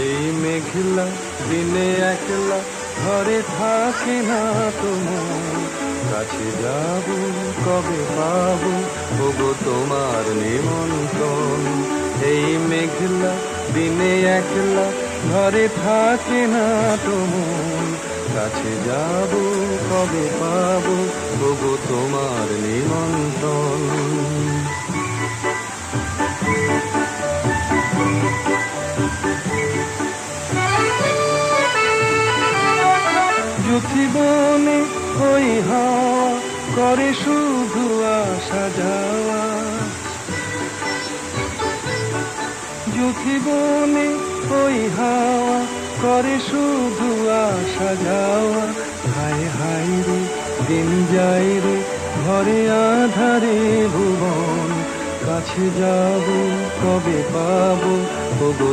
এই মেঘলা দিনে একলা ঘরে থাকে না তোমার, কাছে যাব কবে পাবো ওগো তোমার নিমন্ত্রণ। এই মেঘলা দিনে একলা ঘরে থাকে না তোমার, কাছে যাব কবে পাবো ওগো তোমার নিমন্ত্রণ। জীবনে ওই হাওয়া করে শুধু আসা যাওয়া, জীবনে ওই হাওয়া করে শুধু আসা যাওয়া। হায় হায় রে দিন যায় রে ঘরে আধারে ভুবন, কাছে যাব কবে পাবো ওগো